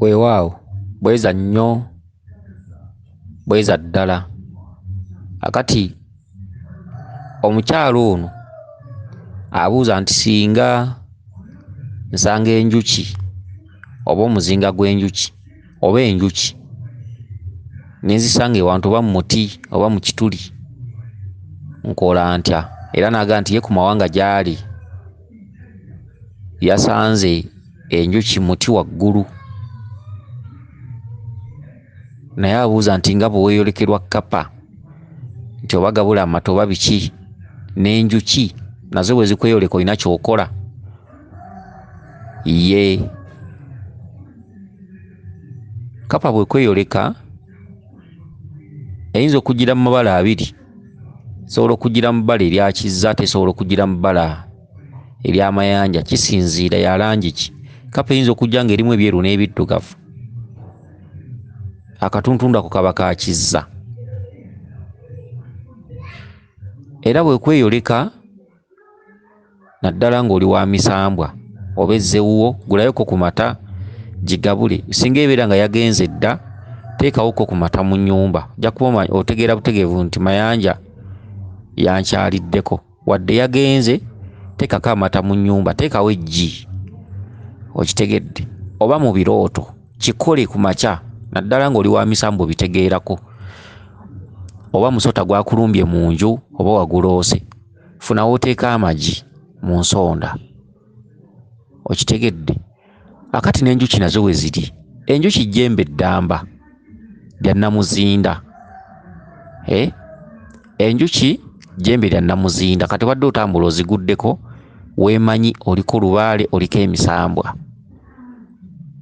weewaawo bweza nnyo bweza ddala. Akati omukyalo ono abuuza nti singa nsanga enjuki oba omuzinga gw'enjuki oba enjuki nenzisanga ewantu oba mu muti oba mu kituli nkola ntya? Era n'agamba nti ye ku mawanga gy'ali yasanze enjuki muti waggulu, naye abuuza nti nga bwe weeyolekerwa kkapa nti oba gabula amata oba biki, n'enjuki nazo bwe zikweyoleka olina ky'okola. Ye kkapa bwe kweyoleka eyinza okugira mu mabala abiri. Esobola okugira mu bbala erya kizza, tesobola okugira mu bbala ery'amayanja, kisinziira ya langi ki. Kkapa eyinza okujja ng'erimu ebyeru n'ebiddugavu, akatuntundu ako kaba ka kizza. Era bwe kweyoleka naddala ng'oli wa misambwa oba ezzewuwo, gulayoko ku mata gigabule. Singa ebeera nga yagenze dda, teekawoko ku mata mu nnyumba, ojja kuba otegeera butegeevu nti mayanja yankyaliddeko. Wadde yagenze, teekako amata mu nnyumba, teekawo eggi, okitegedde. Oba mu birooto kikole ku makya, naddala ng'oli wa misambwa obitegeerako. Oba musota gwakulumbye mu nju oba waguloose, funa w'oteeka amagi mu nsonda, okitegedde. Akati n'enjuki nazo we ziri. Enjuki jjembe ddamba lya nnamuzinda. Enjuki jjembe lya nnamuzinda. Kati wadde otambula oziguddeko, weemanyi oliko lubaale, oliko emisambwa.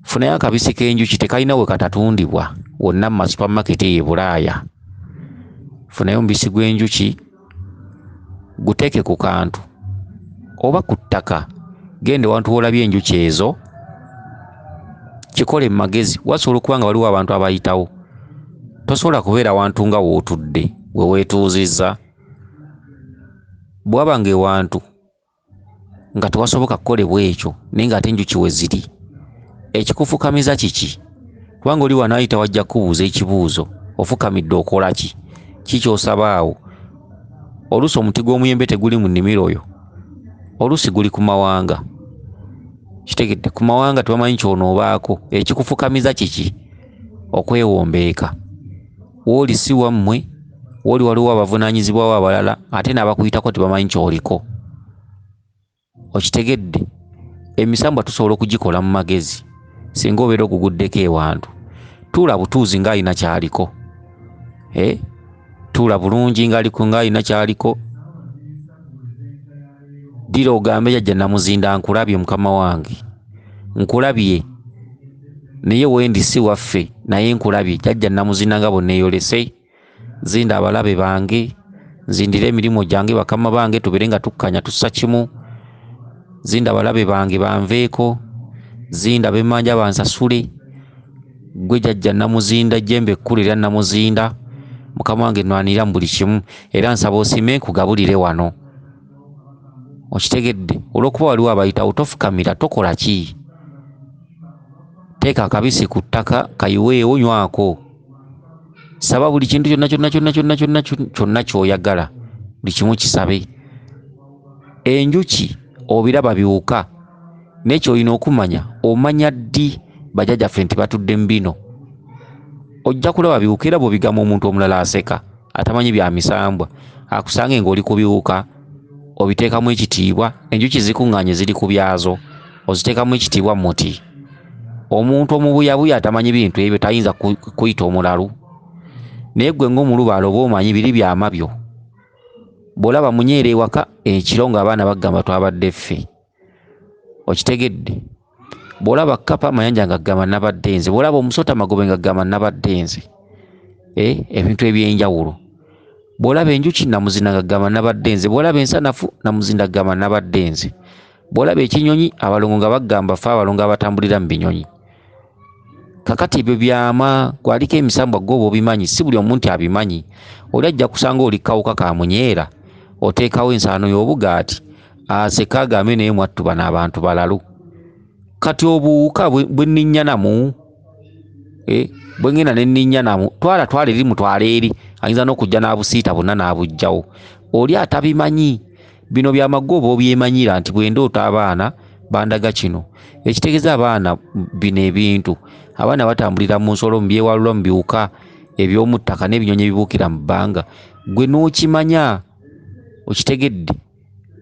Funayo akabisi k'enjuki, tekalina we katatundibwa wonna mu masupamaketi e Bulaaya. Funayo omubisi gw'enjuki guteeke ku kantu oba ku ttaka, gende wantu wolabye enjuki ezo, kikole mu magezi. Wasobola okuba nga waliwo abantu abayitawo, tosobola kubeera wantu nga wootudde we weetuuzizza. Bw'aba nga ewantu nga tewasoboka kukolebwa ekyo, naye ng'ate enjuki we ziri, ekikufukamiza kiki? Kubanga oli wano ayita wajja kubuuza ekibuuzo, ofukamidde okola ki? Kikyosaba awo? Oluusi omuti gw'omuyembe teguli mu nnimiro oyo, oluusi guli ku mawanga. Kitegedde, ku mawanga tebamanyi ky'onoobaako. Ekikufukamiza kiki? Okwewombeeka. Wooli si wammwe, wooli waliwo abavunaanyizibwawo abalala, ate n'abakuyitako tebamanyi ky'oliko. Okitegedde. Emisambwa tusobola okugikola mu magezi singa obeera oguguddeko ewantu. Tuula butuuzi ng'alina kyaliko. Tuula bulungi ng'alina kyaliko. Ddira ogambe jjajja nnamuzinda nkulabye mukama wange, nkulabye, naye wendi si waffe, naye nkulabye jjajja nnamuzinda nga bonneeyolese. Zinda abalabe bange, nzindira emirimu gyange bakama bange, tubeere nga tukkanya tussa kimu. Zinda abalabe bange banveeko, zinda bemmanja bansasule. Gwe jjajja nnamuzinda, jjembe ekkulu erya nnamuzinda, mukama wange nnwanira mu buli kimu, era nsaba osiime nkugabulire wano. Okitegedde. Olw'okuba waliwo abayitawo, tofukamira, tokola ki? Teeka akabisi ku ttaka, kayiweewo, nywako. Saba buli kintu kyonna ky'oyagala, buli kimu kisabe. Enjuki obiraba biwuka, n'ekyo olina okumanya, omanya ddi bajjajjaffe nti batudde mu bino. Ojja kulaba biwuka, era bw'obigamba omuntu omulala aseka, atamanyi bya misambwa, akusange ng'oli ku biwuka, obiteekamu ekitiibwa. Enjuki zikuŋŋaanye ziri ku byazo, oziteekamu ekitiibwa mu muti. Omuntu omubuyabuya atamanyi bintu ebyo tayinza kuyita omulalu. Naye gwe ng'omulubaale oba omanyi biri byama byo. Bw'olaba munyeera ewaka ekiro ng'abaana bagamba twabadde ffe, okitegedde. Bw'olaba kkapa mayanja nga ggamba nabadde nze, bw'olaba omusota magobe nga ggamba nabadde nze, ebintu eby'enjawulo. Bw'olaba enjuki namuzinda nga ggamba nabadde nze, bw'olaba ensanafu namuzinda ggamba nabadde nze, bw'olaba ekinyonyi abalongo nga baggamba ffe abalongo abatambulira mu binyonyi. Kakati ebyo byama, gwaliko emisambwa gwoba obimanyi, si buli omuntu abimanyi. Oli ajja kusanga oli kawuka ka munyeera, oteekawo ensaano y'obugaati, aseka agambe naye mwattu bano abantu balalu. Kati obuwuka bwe nninnyanamu bwe ngenda ne nninnya namu twala eri mutwala eri ayinza n'okujja n'abusiita bonna n'abujjawo. Oli atabimanyi bino byamaggo oba obyemanyira nti bwe ndoota abaana bandaga kino. Ekitegeeza abaana bino ebintu abaana batambulira mu nsolo, mu byewalula, mu biwuka eby'omu ttaka n'ebinyonyi ebibuukira mu bbanga. Gwe n'okimanya, okitegedde,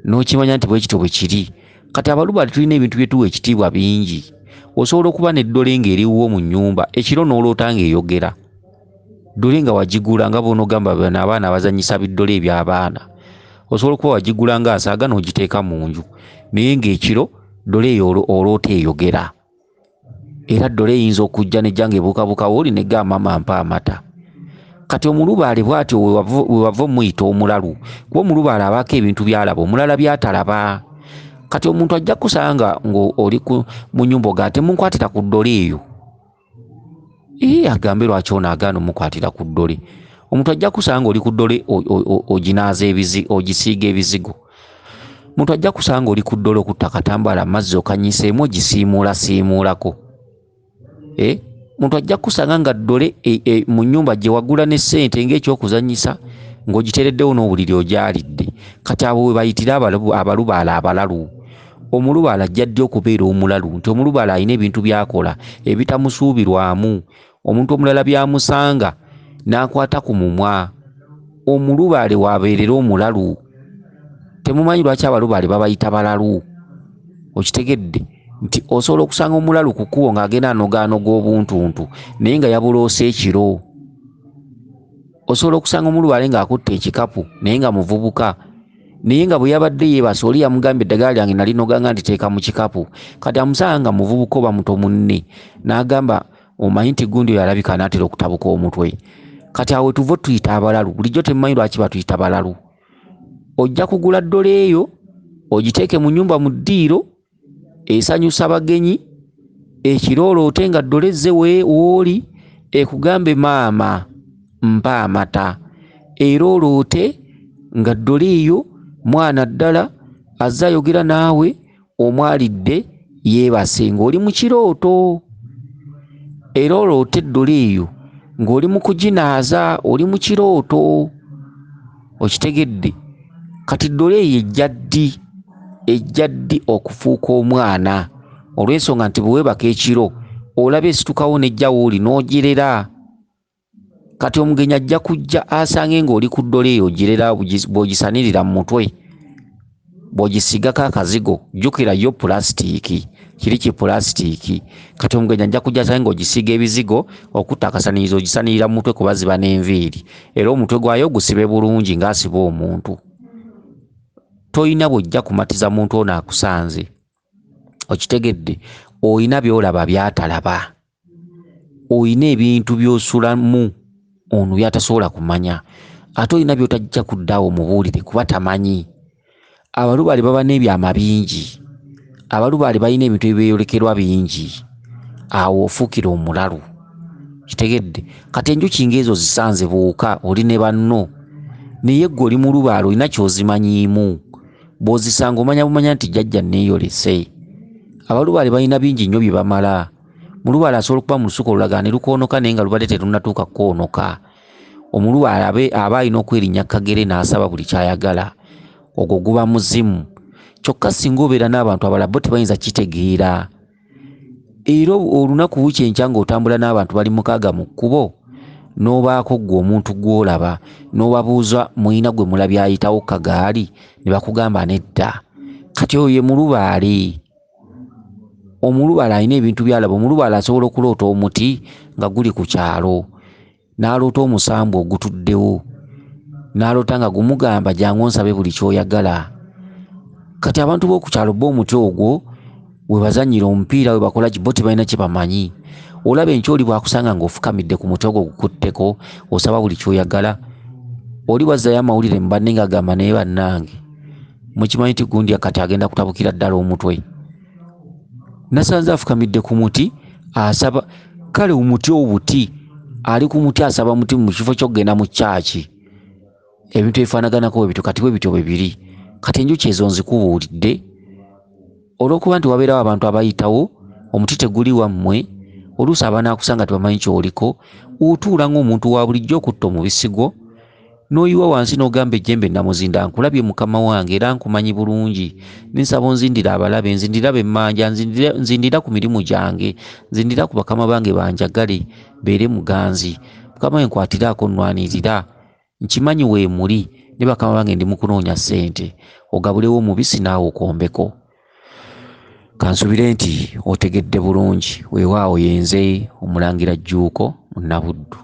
n'okimanya nti bwe kityo bwe kiri. Kati abalubaale tulina ebintu bye tuwa ekitiibwa bingi. Osobola okuba n'eddole ng'eriwo mu nnyumba, ekiro n'oloota ng'eyogera. Ddole nga wagigula nga bw'onogamba bano abaana abazannyisa biddole eby'abaana. Osobola okuba wagigula ng'asaaga n'ogiteeka mu nju, naye ng'ekiro ddole eyo oloota eyogera. Era ddole eyinza okujja nejja ng'ebuukabuuka wooli negamba mpa amata. Kati omulubaale bw'atyo we wava omuyita omulalu, kuba omulubaale abaako ebintu by'alaba omulala by'atalaba. Kati omuntu ajja kusanga ng'oli mu nnyumba oga temunkwatira ku ddole eyo. Agambe lwaki ono agaana omukwatira ku ddole. Omuntu ajja kusanga oli ku ddole oginaaza ogisiiga ebizigo. Omuntu ajja kusanga oli ku ddole okutta akatambaala amazzi okanyiseemu ogisiimuulasiimuulako. Omuntu ajja kusanga nga ddole mu nnyumba gye wagula ne ssente ng'ekyokuzannyisa ng'ogiteereddewo n'obuliri ogyalidde. Kati abo we bayitira abalubaale abalalu. Omulubaale ajja ddi okubeera omulalu nti omulubaale alina ebintu by'akola ebitamusuubirwamu. Omuntu omulala byamusanga n'akwata ku mumwa. Omulubaale wabeerera omulalu. Temumanyi lwaki abalubaale babayita balalu. Okitegedde nti osobola okusanga omulalu ku kkubo ng'agenda anogaanoga obuntuntu naye nga yabuloosa ekiro. Osobola okusanga omulubaale ng'akutte ekikapu naye nga muvubuka, naye nga bwe yabadde yeebase oli yamugambye eddagala lyange nalinoga nga nditeeka mu kikapu. Kati amusanga nga muvubuka oba muto munne n'agamba omanyi nti gundi oyo alabika anaatera okutabuka omutwe. Kati awo tuva tuyita abalalu. Bulijjo temumanyi lwaki batuyita balalu. Ojja kugula ddole eyo ogiteeke mu nnyumba mu ddiiro esanyusa bagenyi, ekiro oloote nga ddole zze wooli ekugambe maama mpa amata. Era oloote nga ddole eyo mwana ddala azze ayogera naawe omwalidde yeebase ng'oli mu kirooto. Era oloote ddole eyo ng'oli mu kuginaaza, oli mu kirooto. Okitegedde. Kati ddole eyo ejja ddi okufuuka omwana olw'ensonga nti bwe weebaka ekiro olaba esitukawo nejja wooli n'ogirera. Kati omugenyi ajja kujja asange ng'oli ku ddole eyo ogirera bw'ogisanirira mu mutwe, bw'ogisigako akazigo. Jjukira yo pulasitiiki, kiri kipulasitiiki. Kati omugenyi ajja kujja asange ng'ogisiiga ebizigo okutta akasanirizo ogisanirira mu mutwe kuba ziba n'enviiri. Era omutwe gwayo gusibe bulungi ng'asiba omuntu. Toyina bw'ojja kumatiza muntu ono akusanze. Okitegedde. Oyina by'olaba by'atalaba. Oyina ebintu by'osulamu ono by'atasobola kumanya. Ate oyina by'otajja kuddaawo mubuulire kuba tamanyi. Abalubaale baba n'ebyama bingi. Abalubaale balina ebintu ebibeeyolekerwa bingi. Awo ofuukira omulalu. Kitegedde. Kati enjuki ng'ezo zisanze buuka oli ne banno. Naye ggwe oli mu lubaale olina ky'ozimanyiimu. Bw'ozisanga omanya bumanya nti jjajja neeyolese. Abalubaale balina bingi nnyo bye bamala. Mu lubaale asobola okuba mu lusuku olulagala ne lukoonoka naye nga lubadde terunnatuuka kukoonoka. Omulubaale aba alina okwerinnya kagere n'asaba buli ky'ayagala. Ogwo guba muzimu. Kyokka singa obeera n'abantu abalala bo tebayinza kitegeera. Era olunaku bukya enkya ng'otambula n'abantu bali mukaaga mu kkubo n'obaako ggwe omuntu gw'olaba n'obabuuza muyina gwe mulabye ayitawo kagaali ne bakugamba nedda. Kati oyo ye mulubaale. Omulubaale alina ebintu by'alaba. Omulubaale asobola okuloota omuti nga guli ku kyalo, n'aloota omusambu ogutuddewo, n'aloota nga gumugamba jangu onsabe buli ky'oyagala. Kati abantu b'oku kyalo bo omuti ogwo we bazannyira omupiira we bakola bo tebalina kye bamanyi. Olaba enkyoli bw'akusanga ng'ofukamidde ku muti ogwo gukutteko osaba buli ky'oyagala. Oli wazzayo amawulire mu banne ng'agamba naye bannange mukimanyi nti gundi kati agenda kutabukira ddala omutwe. Nasanze afukamidde ku muti asaba. Kale omuti obuti ali ku muti asaba muti mu kifo ky'okugenda mu kyaki. Ebintu ebifaanaganako bwe bityo kati bwe bityo bwe biri. Kati enjuki ezo nzikubuulidde olw'okuba nti wabeerawo abantu abayitawo omuti teguli wammwe oluusi abaana akusanga tebamanyi kyoliko, otuula ng'omuntu wa bulijjo okutta omubisi gwo n'oyiwa wansi n'ogamba ejjembe namuzinda, nkulabye mukama wange era nkumanyi bulungi, ninsaba onzindira abalabe, nzindira bemmanja, nzindira ku mirimu gyange, nzindira ku bakama bange banjagale beere muganzi, mukama we nkwatiraako nnwanirira, nkimanyi weemuli ne bakama bange ndi mu kunoonya ssente, ogabulewo omubisi naawe okombeko. Kansubire nti otegedde bulungi. Weewaawo yenze Omulangira Jjuuko, Munnabuddu.